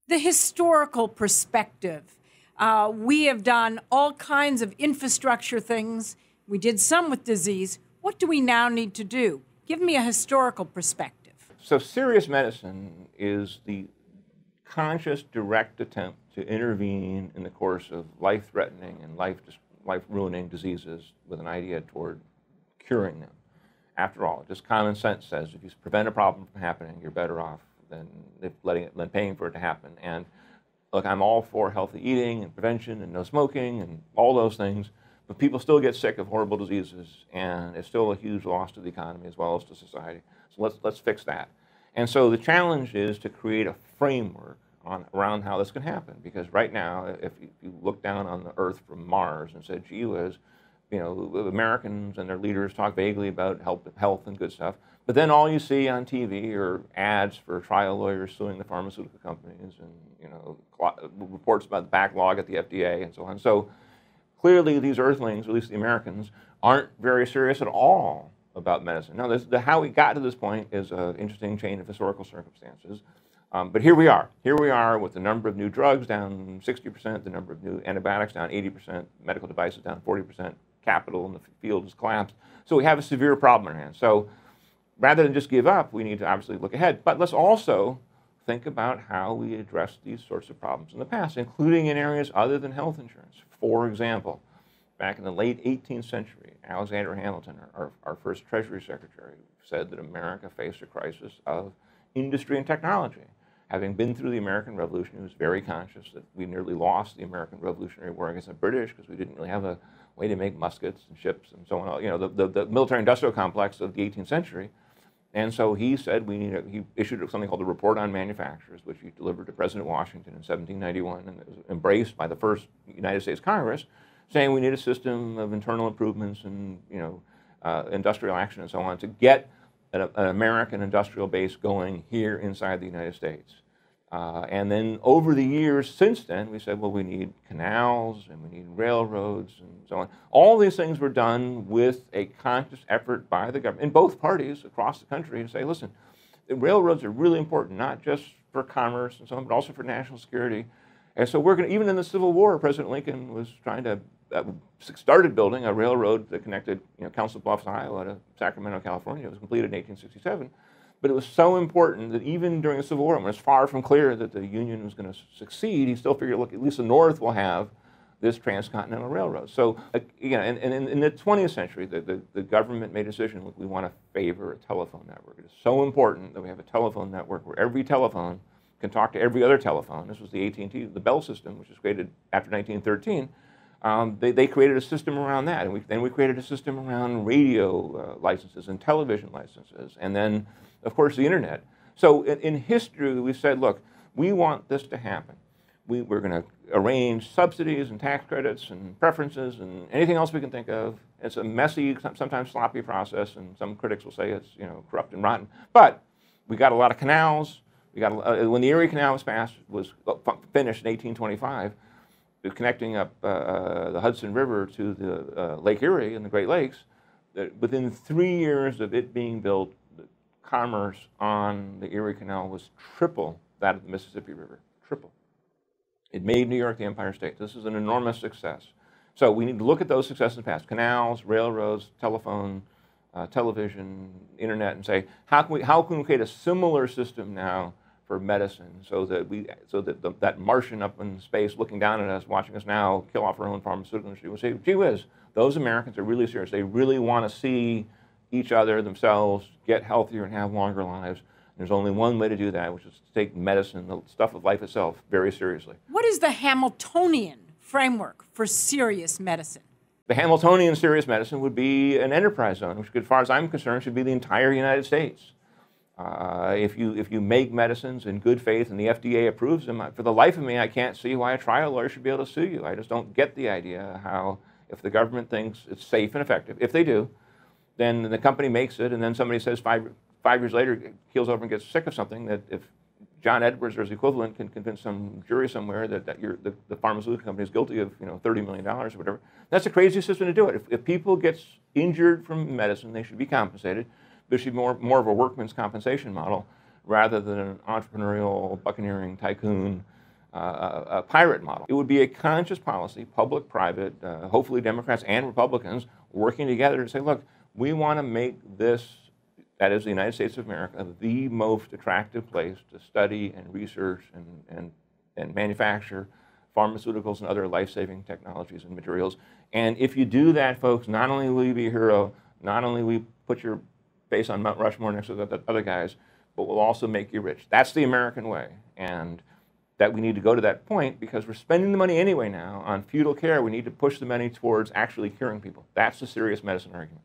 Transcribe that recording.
The historical perspective. We have done all kinds of infrastructure things. We did some with disease. What do we now need to do? Give me a historical perspective. So serious medicine is the conscious, direct attempt to intervene in the course of life-threatening and life-ruining diseases with an idea toward curing them. After all, just common sense says if you prevent a problem from happening, you're better off than paying for it to happen. And look, I'm all for healthy eating and prevention and no smoking and all those things, but people still get sick of horrible diseases, and it's still a huge loss to the economy as well as to society. So let's fix that. And so the challenge is to create a framework around how this can happen. Because right now, if you look down on the Earth from Mars and said, gee whiz, you know, Americans and their leaders talk vaguely about health and good stuff, but then all you see on TV are ads for trial lawyers suing the pharmaceutical companies, and you know, reports about the backlog at the FDA and so on. So clearly, these Earthlings, at least the Americans, aren't very serious at all about medicine. Now, how we got to this point is an interesting chain of historical circumstances. But here we are. Here we are with the number of new drugs down 60%, the number of new antibiotics down 80%, medical devices down 40%, capital in the field has collapsed. So we have a severe problem in our hands. So rather than just give up, we need to obviously look ahead. But let's also think about how we addressed these sorts of problems in the past, including in areas other than health insurance. For example, back in the late 18th century, Alexander Hamilton, our first Treasury Secretary, said that America faced a crisis of industry and technology. Having been through the American Revolution, he was very conscious that we nearly lost the American Revolutionary War against the British because we didn't really have a way to make muskets and ships and so on, you know, the military-industrial complex of the 18th century. And so he said he issued something called the Report on Manufacturers, which he delivered to President Washington in 1791, and it was embraced by the first United States Congress, saying we need a system of internal improvements and, you know, industrial action and so on to get an American industrial base going here inside the United States. And then over the years since then, we said, well, we need canals and we need railroads and so on. All these things were done with a conscious effort by the government in both parties across the country to say, listen, the railroads are really important, not just for commerce and so on, but also for national security. And so we're going to, even in the Civil War, President Lincoln was trying to, started building a railroad that connected, you know, Council Bluffs, Iowa to Sacramento, California. It was completed in 1867. But it was so important that even during the Civil War, when it was far from clear that the Union was going to succeed, he still figured, look, at least the North will have this transcontinental railroad. So, you know, and in the 20th century, the government made a decision, look, we want to favor a telephone network. It is so important that we have a telephone network where every telephone can talk to every other telephone. This was the AT&T, the Bell system, which was created after 1913. They created a system around that, and then we created a system around radio licenses and television licenses, and then, of course, the internet. So in history, we said, look, we want this to happen. We're going to arrange subsidies and tax credits and preferences and anything else we can think of. It's a messy, sometimes sloppy process, and some critics will say it's, you know, corrupt and rotten. But we got a lot of canals. We got when the Erie Canal was finished in 1825. Connecting up the Hudson River to the Lake Erie and the Great Lakes, within 3 years of it being built, the commerce on the Erie Canal was triple that of the Mississippi River, triple. It made New York the Empire State. This is an enormous success. So we need to look at those successes in the past, canals, railroads, telephone, television, internet, and say, how can we create a similar system now for medicine, so that that Martian up in space looking down at us, watching us now kill off our own pharmaceutical industry, will say, gee whiz, those Americans are really serious. They really want to see each other, themselves, get healthier and have longer lives. And there's only one way to do that, which is to take medicine, the stuff of life itself, very seriously. What is the Hamiltonian framework for serious medicine? The Hamiltonian serious medicine would be an enterprise zone, which, as far as I'm concerned, should be the entire United States. If you make medicines in good faith and the FDA approves them, for the life of me, I can't see why a trial lawyer should be able to sue you. I just don't get the idea how, if the government thinks it's safe and effective, if they do, then the company makes it, and then somebody says five years later, keels over and gets sick of something, that if John Edwards or his equivalent can convince some jury somewhere that the pharmaceutical company is guilty of, you know, $30 million or whatever, that's a crazy system to do it. If people get injured from medicine, they should be compensated. There should be more of a workman's compensation model rather than an entrepreneurial, buccaneering tycoon a pirate model. It would be a conscious policy, public, private, hopefully Democrats and Republicans working together to say, look, we want to make this, that is the United States of America, the most attractive place to study and research and manufacture pharmaceuticals and other life-saving technologies and materials. And if you do that, folks, not only will you be a hero, not only will you put your face on Mount Rushmore next to the other guys, but we'll also make you rich. That's the American way. And that we need to go to that point because we're spending the money anyway now on feudal care. We need to push the money towards actually curing people. That's the serious medicine argument.